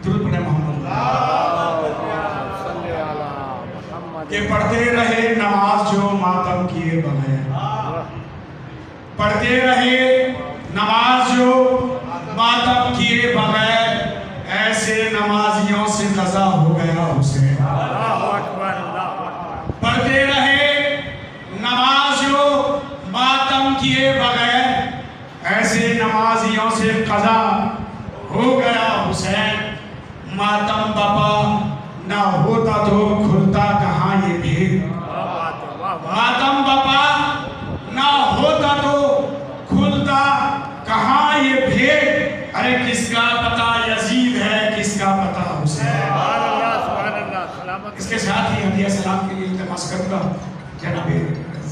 درود پڑھیں محمد کہ پڑھتے رہے نماز جو ماتم کیے بغیر، پڑھتے رہے نماز جو ماتم کیے بغیر، ایسے نمازیوں سے قضا ہو گیا حسین۔ پڑھتے رہے نماز جو ماتم کیے بغیر، ایسے نمازیوں سے قضا ہو گیا حسین۔ ماتم بپا نہ ہوتا تو کھلتا کہاں یہ بھید، ماتم بپا نہ ہوتا تو کھلتا کہاں یہ بھید۔ ارے کس کا پتہ یزید ہے، کس کا پتہ حسین۔ اس کے ساتھ ہی ہدیہ سلام کے لیے التماس کروں گا جناب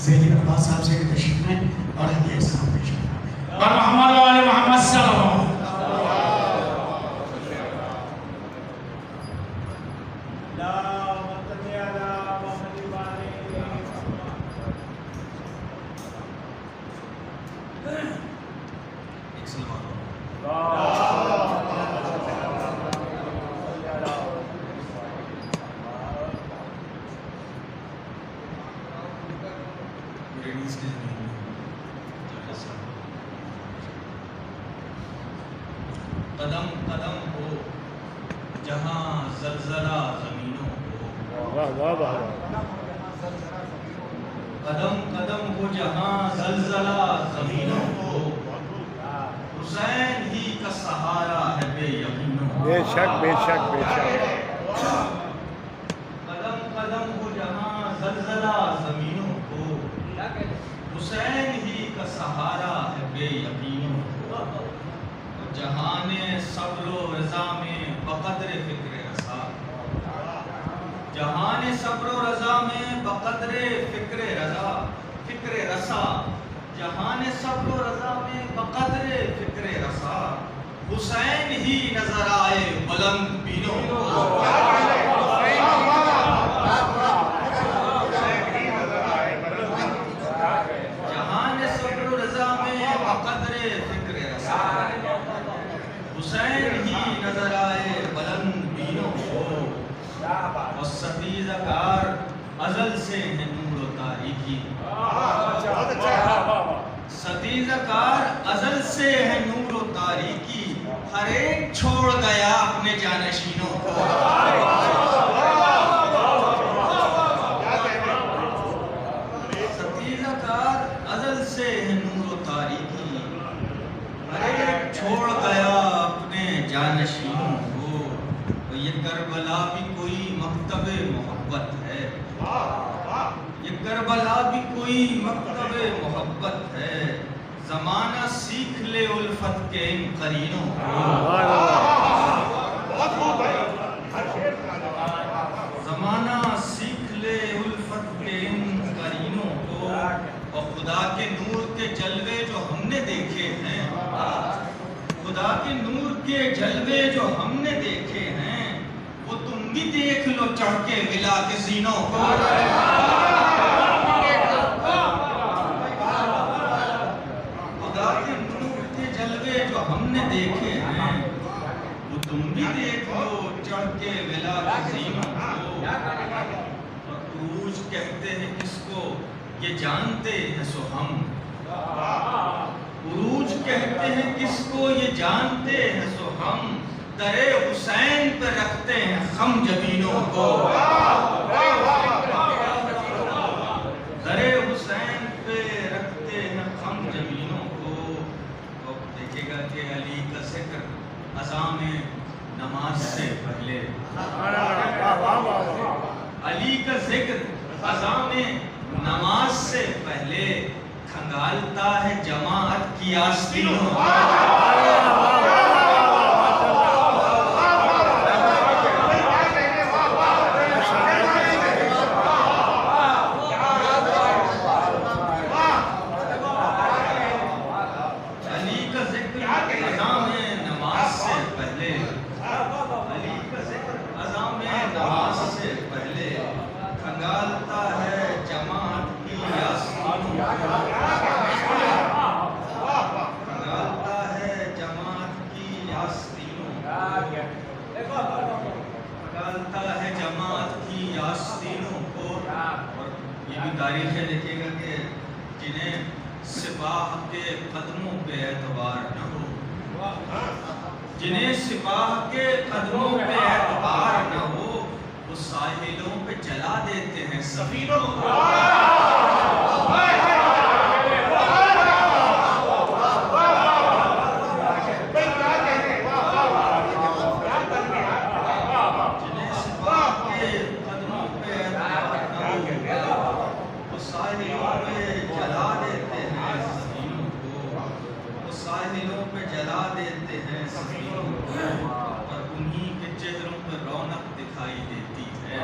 ظہیر عباس صاحب سے تشریف لیں اور ہدیہ سلام پیش کریں۔ اور محمد و آل محمد صلی اللہ علیہ وسلم۔ قدم قدم ہو جہاں زلزلہ زمینوں کو، قدم قدم ہو جہاں زلزلہ زمینوں کو، حسین ہی کا سہارا ہے بے یقینوں کو۔ بے شک بے شک بے شک۔ قدم قدم ہو جہاں زلزلہ زمینوں کو، حسین ہی کا سہارا ہے بے یقینوں کو۔ جہان صبر و رضا میں بقدر فکر رسا، جہان صبر و رضا میں بقدر فکر رضا فکر رسا، جہان صبر و رضا میں بقدر فکر رسا، حسین ہی نظر آئے بلند بینوں کو۔ جہان صبر و رضا میں بقدر فکر رسا، حسین ہی نظر آئے بلند بینوں کو۔ اور ستیزہ کار ازل سے ہے نور و تاریکی، ستیزہ کار ازل سے ہے نور و تاریکی، ہر ایک چھوڑ گیا اپنے جانشینوں کو۔ ستیزہ کار ازل سے ہے نور و تاریکی، ہر ایک چھوڑ گیا اپنے جانشینوں کو۔ تو یہ کربلا بھی کوئی مکتب محبت ہے، یہ کربلا بھی کوئی مکتب محبت ہے، زمانہ سیکھ لے الفت کے ان قرینوں کو۔ زمانہ سیکھ لے الفت کے ان قرینوں کو، اور خدا کے نور کے جلوے جو ہم نے دیکھے ہیں، خدا کے نور کے جلوے جو ہم نے دیکھے ہیں، وہ تم بھی دیکھ لو چڑھ کے ولا کے زینوں کو۔ خدا کے نور کے جلوے جو ہم نے دیکھے ہیں، وہ تم بھی دیکھ لو چڑھ کے ولا کے زینوں کو۔ اور عروج کہتے ہیں کس کو یہ جانتے ہیں سو ہم، عروج کہتے ہیں کس کو یہ جانتے ہیں سو ہم، درِ حسین پہ رکھتے ہیں خم جبینوں کو۔ درِ حسین پہ رکھتے ہیں خم جبینوں کو۔ تو دیکھے گا کہ علی کا ذکر اذان نماز سے پہلے، علی کا ذکر اذان نماز سے پہلے کھنگالتا ہے جماعت کی آستینوں کو۔ تاریخیں دیکھیے گا کہ جنہیں سپاہ کے قدموں پہ اعتبار نہ ہو، جنہیں سپاہ کے قدموں پہ اعتبار نہ ہو، وہ ساحلوں پہ جلا دیتے ہیں سفینوں کو۔ جنہیں سپاہ کے قدموں پہ اعتبار نہ ہو، وہ ساحلوں پہ جلا دیتے ہیں سفینوں کو، وہ ساحلوں پہ جلا دیتے ہیں سفینوں کو، اور انہی کے چہروں پہ رونق دکھائی دیتی ہے،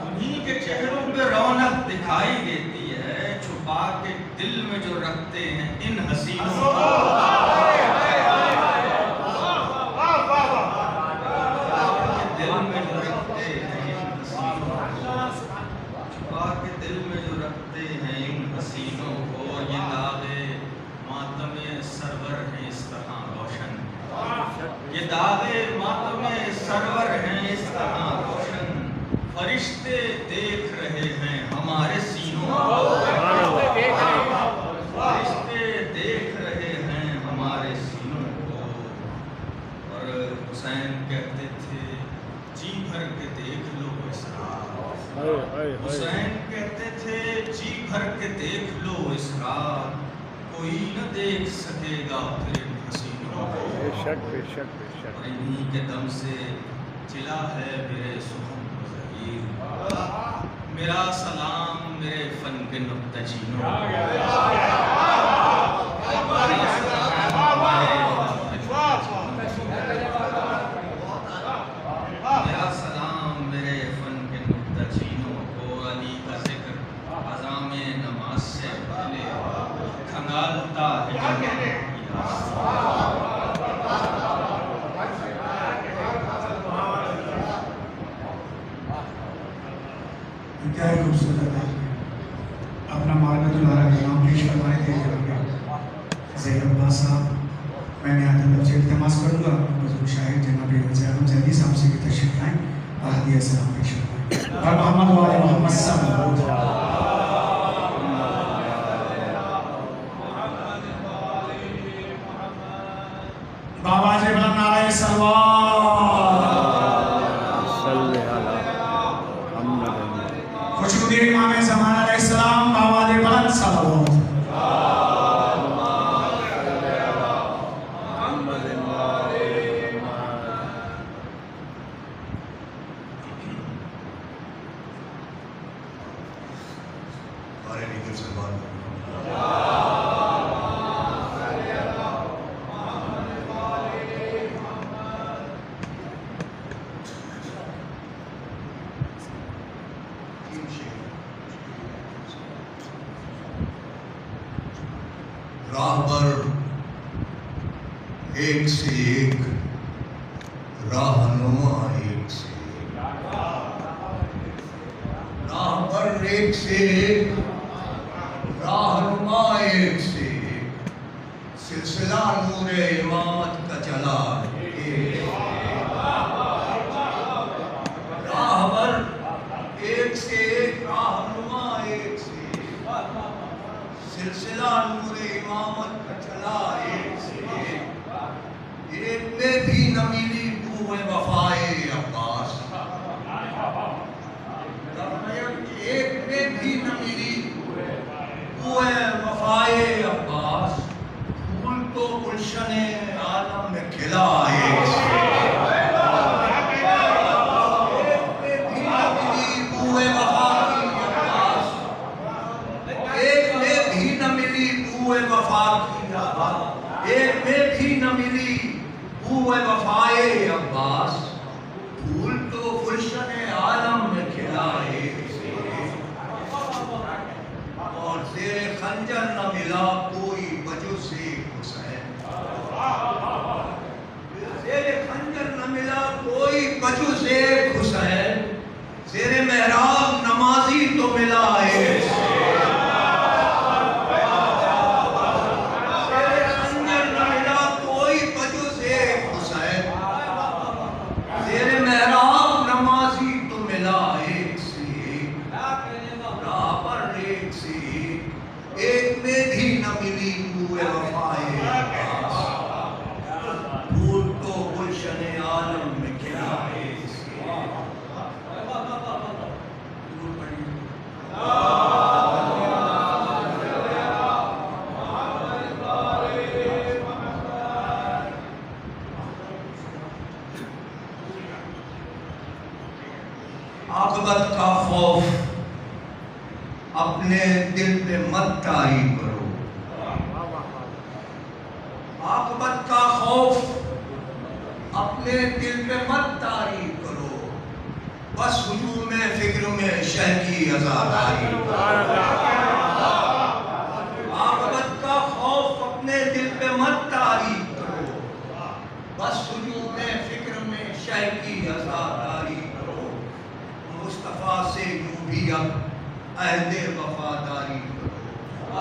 انہی کے چہروں پہ رونق دکھائی دیتی ہے، چھپا کے دل میں جو رکھتے ہیں ان حسینوں کو، دل میں جو رکھتے ہیں ان حسینوں کو، چھپا کے دل میں جو رکھتے ہیں ان حسینوں کو، یہ داغے ماتم سرور ہیں اس طرح روشن، یہ داغے ماتم سرور ہیں اس طرح روشن، فرشتے دیکھ رہے ہیں ہمارے سینوں کو، فرشتے دیکھ رہے ہیں ہمارے سینوں کو۔ اور حسین کہتے تھے جی بھر کے دیکھ لو اسرار، حسین کہتے تھے جی بھر کے دیکھ لو اسرار، کوئی نہ دیکھ سکے گا پھر ان حسینوں کو، بے شک بے شک بے شک۔ اور انہی کے دم سے چلا ہے میرے سخن و ظہیر، میرا سلام میرے فن کے نکتہ چینوں کو، میرا سلام میرے میرا سلام میرے فن کے نکتہ چینوں کو، علی کا ذکر عزام نماز سے پہلے کھنگالتا ہے جنت کی راستہ۔ کیا خوبصورت ہے، اپنا معرکۃ العرا کلام پیش فرمائے تھے زید عباس صاحب۔ میں نے آدھا لفظ التماس کروں گا بزرگ شاعر جناب اعظم زیدی صاحب سے بھی تشریف لائیں اور ہدیہ سلام پیش فرمائیں۔ اور محمد و آل محمد صلی اللہ علیہ وسلم۔ بابا جی بلند نعرہ صلوات، صلی علی محمد۔ خوشنودی امام زمان علیہ السلام، بابا جی بلند صلوات۔ راہبر ایک سے ایک، راہنما ایک سے ایک، راہبر ایک سے ایک، راہنما ایک سے ایک، سلسلہ نور امامت کا چلا ایک سے ایک، راہبر ایک سے ایک، راہنما ایک سے ایک، سلسلہ نور امامت کا چلا ایک سے ایک، ایک میں بھی نہ ملی بو وفائے عباس، ایک میں بھی نہ ملی بو وفائے عباس، پھول تو گلشن عالم میں کھلا ایک سے ایک، ایک میں بھی نہ ملی بو وفائے عباس، ایک میں بھی نہ ملی بو وفا کی عباس، ایک میں بھی نہ ملی بو وفائے عباس، پھول تو گلشن عالم میں کھلا ایک سے ایک، اور زیر خنجر نہ ملا کوئی وجہ سے حسین، زیر خنجر نہ ملا کوئی وجہ سے حسین، زیر محراب نمازی تو ملا ایک سے ایک، محراب نمازی عاقبت کا خوف اپنے دل پہ مت طاری کرو، عاقبت کا خوف اپنے دل پہ مت طاری کرو، بس ہجوم فکر میں شہ کی عزاداری کرو، عاقبت کا خوف اپنے دل پہ مت طاری کرو، بس ہجوم فکر میں شہ کی عزاداری کرو، مصطفیٰ سے یوں بھی اب عہد وفاداری کرو،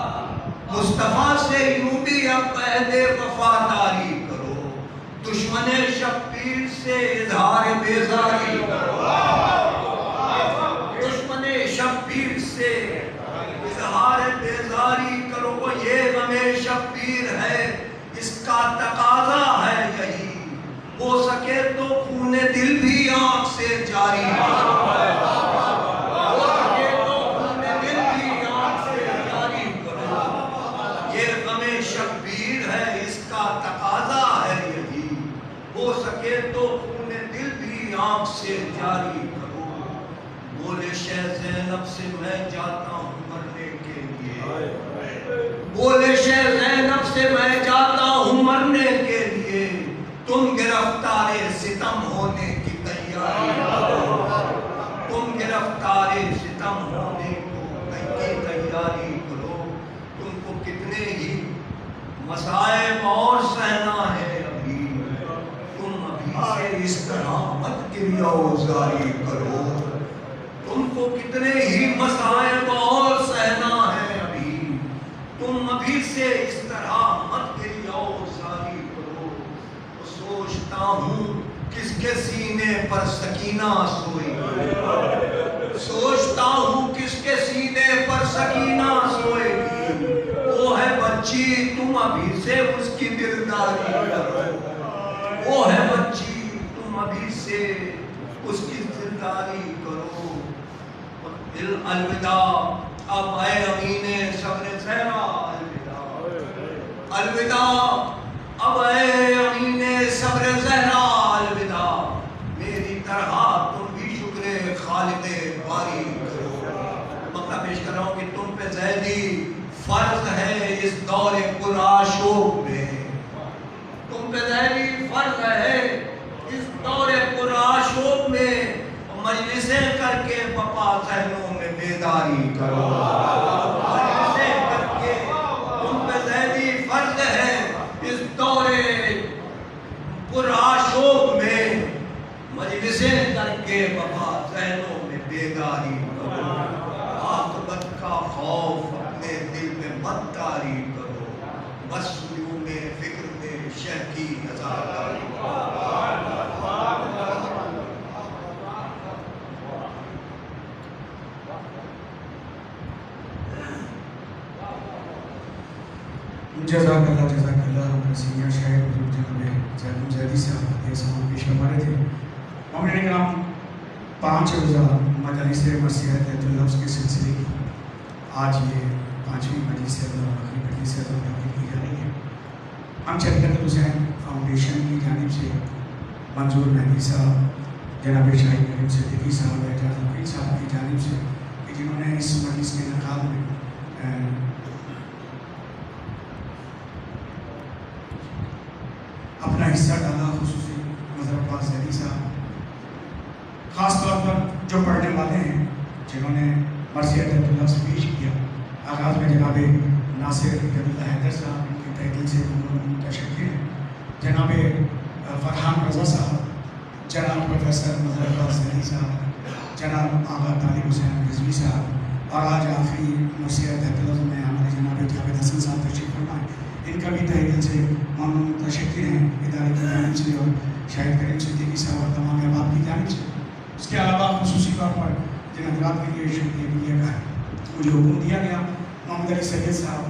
مصطفیٰ سے یوں بھی اب عہد وفاداری کرو، دشمن شبیر سے اظہار بیزاری کرو، دشمن شبیر سے اظہار بیزاری کرو، یہ غم شبیر ہے اس کا تقاضا ہے یہی، ہو سکے تو خون دل بھی آنکھ سے جاری کرو، ہو سکے تو خون دل بھی آنکھ سے جاری کرو، بولے شہ زینب سے میں جاتا ہوں مرنے کے لیے، بولے شہ زینب سے میں جاتا ہوں مرنے کے لیے، تم گرفتار ستم ہونے کی تیاری کرو، تم گرفتار ستم ہونے کی تیاری کرو، تم کو کتنے ہی مصائب اور سہنا ہے، اس طرح مت گریہ زاری کرو، تم کو کتنے ہی مصائب اور سہنا ہے ابھی، تم ابھی سے اس طرح مت گریہ زاری کرو، سوچتا ہوں کس کے سینے پر سکینہ سوئی، سوچتا ہوں کس کے سینے پر سکینہ سوئے گی، وہ ہے بچی تم ابھی سے اس کی دلداری کرو، وہ ہے بچی ابھی سے اس کی دلداری کرو، الوداع اب اے امین صبر زہرا، الوداع اب اے امین صبر زہرا، الوداع میری طرح تم بھی شکر خالق باری کرو، مطلب پیش کر رہا ہوں کہ تم پہ زیدی فرض ہے اس دور پرآشوب میں، تم پہ زیدی فرض ہے اس دور پرآشوب میں، مجلسیں کر کے بپا ذہنوں میں بیداری کرو، مجلسیں کر کے تم پہ زیدی فرض ہے اس دور پرآشوب میں، مجلسیں کر کے بپا ذہنوں میں بیداری کرو، عاقبت کا خوف اپنے دل میں مت طاری کرو، بس ہجوم فکر میں شہ کی عزاداری کرو۔ جزاک اللہ ہمارے سینئر شاعر بزرگ جناب زید زیدی صاحب یہ سامان پیش فرما رہے تھے۔ مومنین کرام، 5 روزہ مجالس مرثیت اللفظ کے سلسلے کی آج یہ 5ویں مجلس آخری مجلس تقریر کی جا رہی ہے۔ ہم شریعت حسین فاؤنڈیشن کی جانب سے منظور مہدی صاحب، جناب شاہد کریم صدیقی صاحب، اعجاز عقیل صاحب کی جانب سے کہ جنہوں نے اس مجلس کے انعقاد میں اپنا حصہ ڈالا، خصوصی مظہر عباس زیدی صاحب، خاص طور پر جو پڑھنے والے ہیں جنہوں نے مرثیت اللفظ پیش کیا، آغاز میں جناب ناصر جلیل حیدر صاحب ان کے تحقیق سے متشکر ہیں، جناب فرحان رضا صاحب، جناب پروفیسر مظہر عباس زیدی صاحب، جناب آغا طالب حسین رضوی صاحب، اور آج آخری مرثیت اللفظ میں ہمارے جناب جاوید حسن صاحب تشریف فرمائے، ان کا بھی تحقیق سے متشکر ہیں ادارے کی جانب سے اور شاہد کریم صدیقی صاحب اور تمام احباب کی جانب سے۔ اس کے علاوہ خصوصی طور پر جن حضرات کے لیے شکریہ کیا گیا، مجھے حکم دیا گیا محمد علی سید صاحب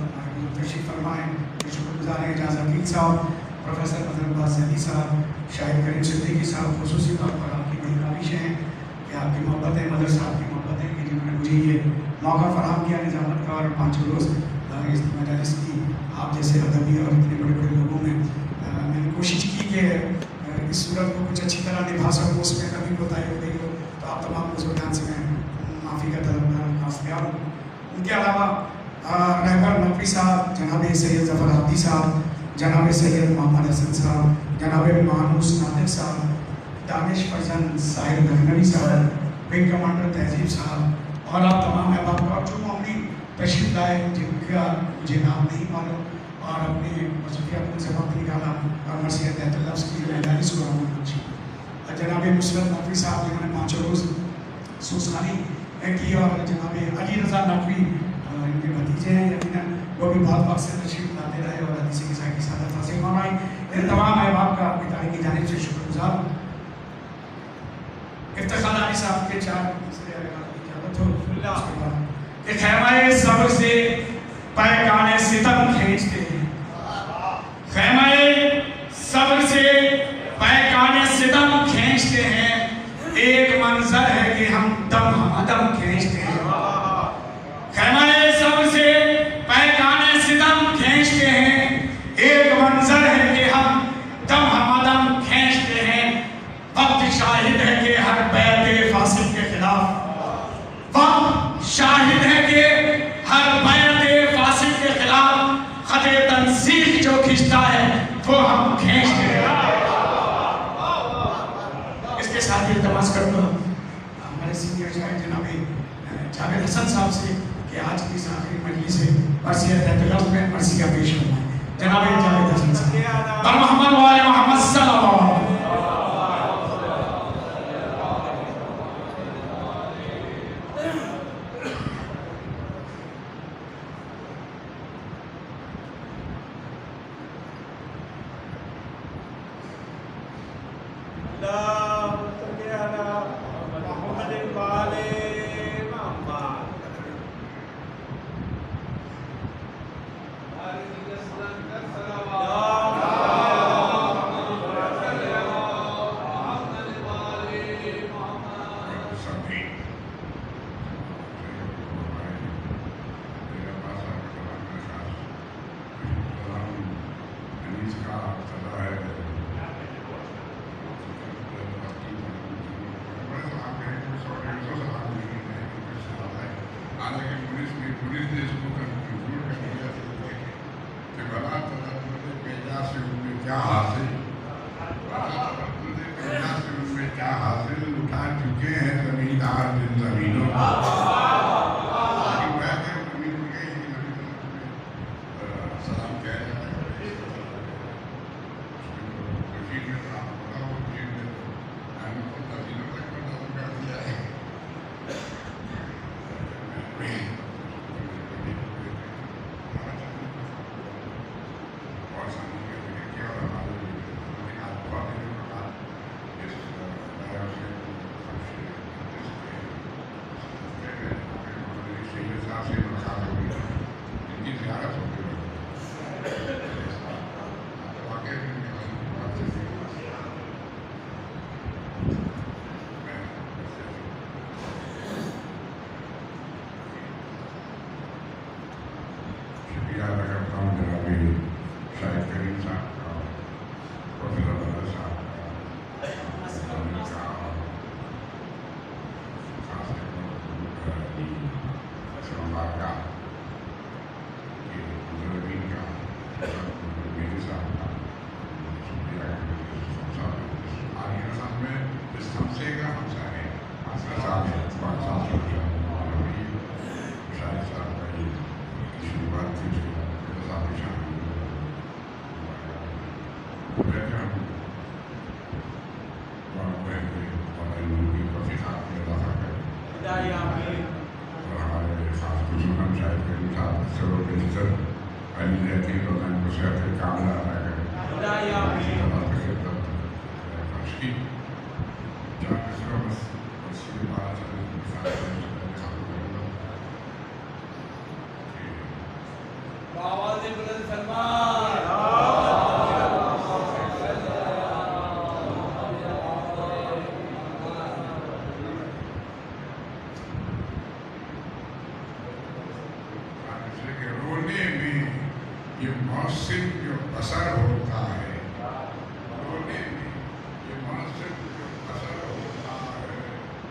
تشریف فرمائیں، شکر گزار ہیں اعجاز عقیل صاحب، پروفیسر مظہر عباس زیدی صاحب، شاہد کریم صدیقی صاحب، خصوصی طور پر آپ کی بڑی کاوش ہیں کہ آپ کی محبت ہے، مدر صاحب کی محبت ہے کہ جنہوں نے مجھے یہ موقع فراہم کیا نظامت کا اور 5 روز اس مجالس کی آپ جیسے ادبی اور اتنے بڑے بڑے لوگوں میں میں نے کوشش کی کہ اس صورت کو کچھ اچھی طرح نبھا سکوں، اس میں کبھی کوتاہی ہو گئی ہو تو آپ تمام بزرگان سے میں معافی کا طلبگار ہوں. ان کے علاوہ رہبر نقوی صاحب، جناب سید ظفر عابدی صاحب، جناب سید محمد حسن صاحب، جناب مانوس ناطق صاحب، دانش فرزند ساحر لکھنوی صاحب، ونگ کمانڈر تہذیب صاحب اور آپ تمام احباب کو جو معمولی تشریف لائے جن کا مجھے نام نہیں معلوم اور اپنے مصروفیات سے وقت نکالا اور مرثیت لفظ کی اداری سکرام بخشی. جناب مسلم نقوی صاحب جنہوں نے 5 روز سوسخانی کی اور جناب علی رضا نقوی ان کے بھتیجے ہیں، یقیناً وہ بھی بہت وقت سے تشریف لاتے رہے اور حدیث کسا کی سعادت حاصل فرمائی. ان تمام احباب کا اپنی تاریخ کی جانب سے شکر گزار ہوں. افتخار علی صاحب کے 4 تیسرے اجازت ہو کہ خیمہ صبر سے پیکان ستم کھینچتے ہیں. خیمہ صبر سے پیکان ستم کھینچتے ہیں. ایک منظر ہے کہ ہم دم دم کھینچتے ہیں. خیمہ صبر سے پیکان ستم کھینچتے ہیں. ایک منظر ہے کہ ہم دم کھینچتے ہیں. وقت شاہد ہے کہ ہر بیعت فاسد کے خلاف، وقت شاہد ہے کہ ہر بیعت فاسد کے خلاف خط تنسیق جو کھنچتا ہے وہ ہم کھینچتے ہیں. اس کے ساتھ التماس کرتا ہوں ہمارے سینئر شاعر جناب جاوید حسن صاحب سے کہ آج کی اس آخری مجلس ہے مرثیت لفظ میں مرثیہ پیش فرمائیں. جناب جاوید حسن صاحب بر محمد و آل محمد صلی اللہ علیہ وسلم.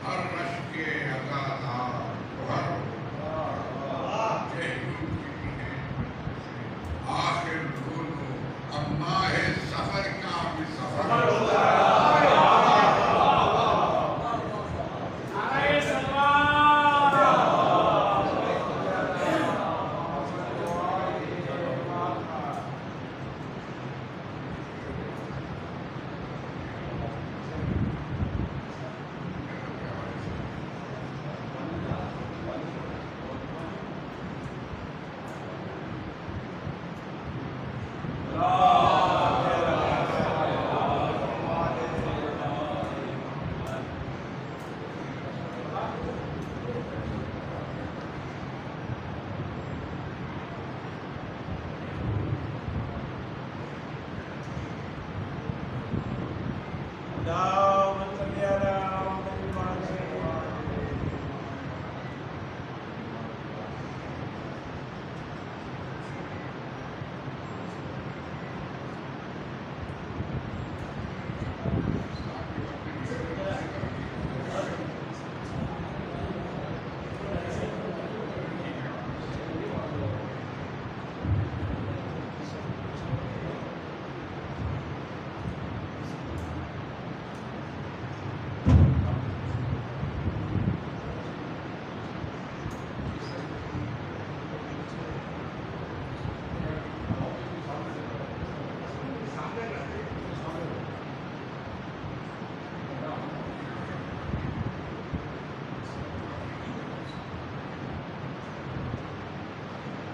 ہر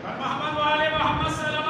محمد والے محمد سلام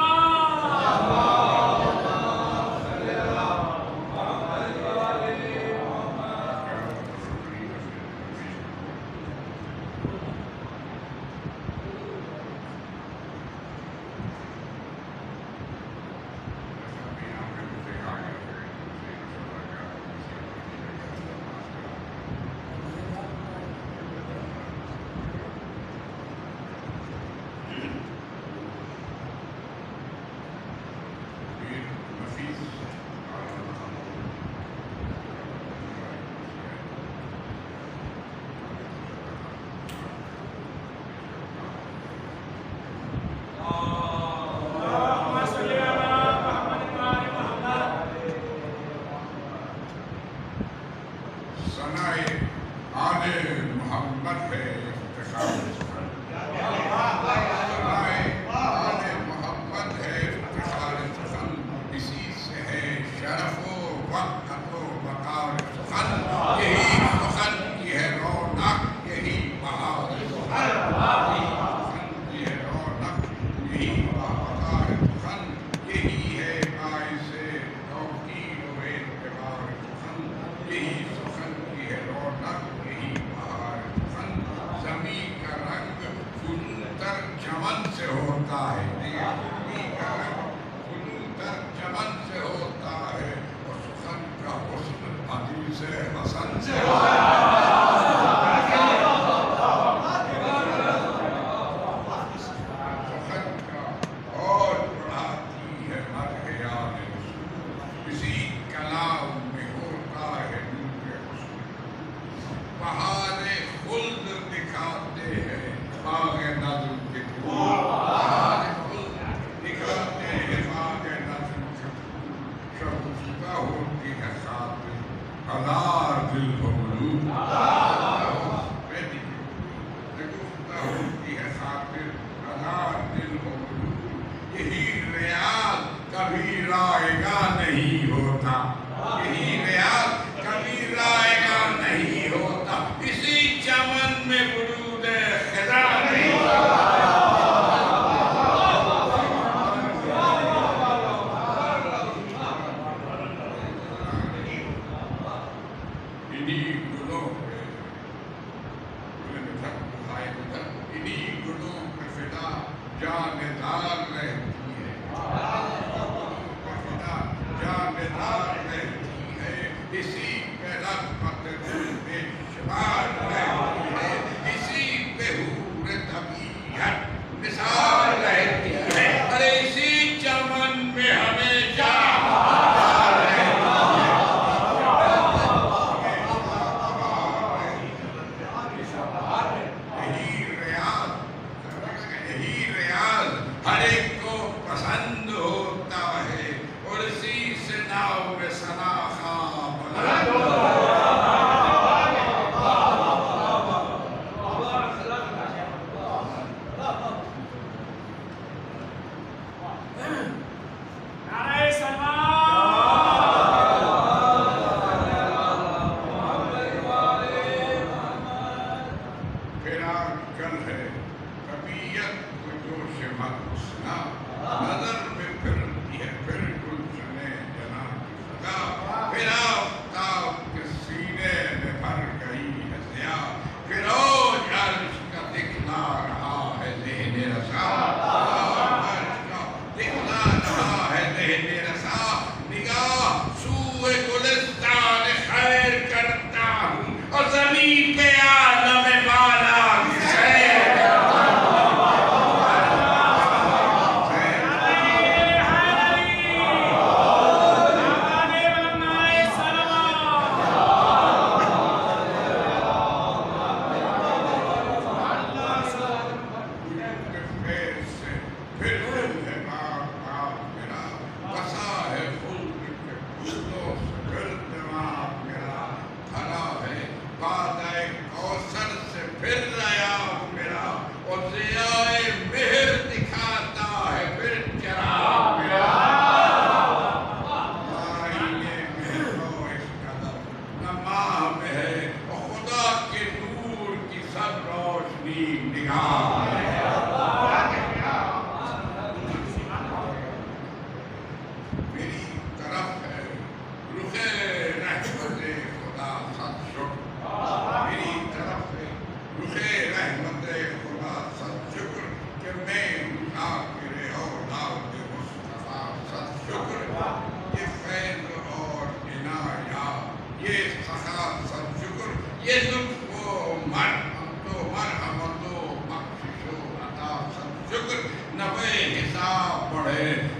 زمین پہ عالم بالا کی سیر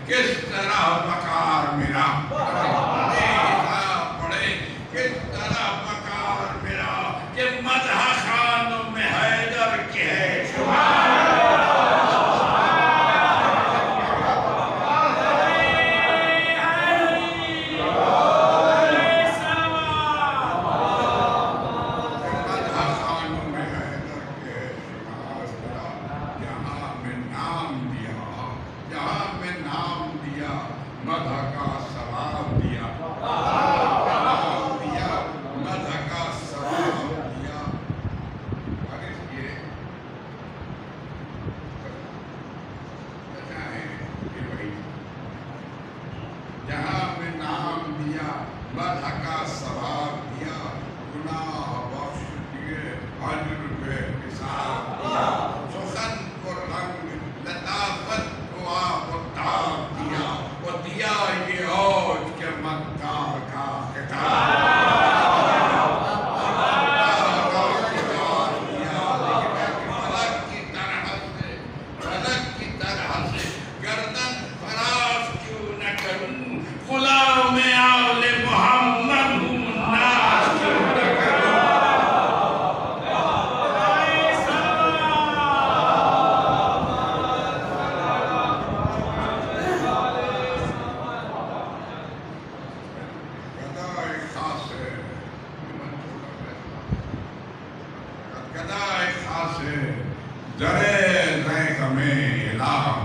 کس طرح مکار میرا پڑھے کس طرح مکار میرا کہ مدح خانوں میں حیدر کے ہے شمار درے ہمیں الہ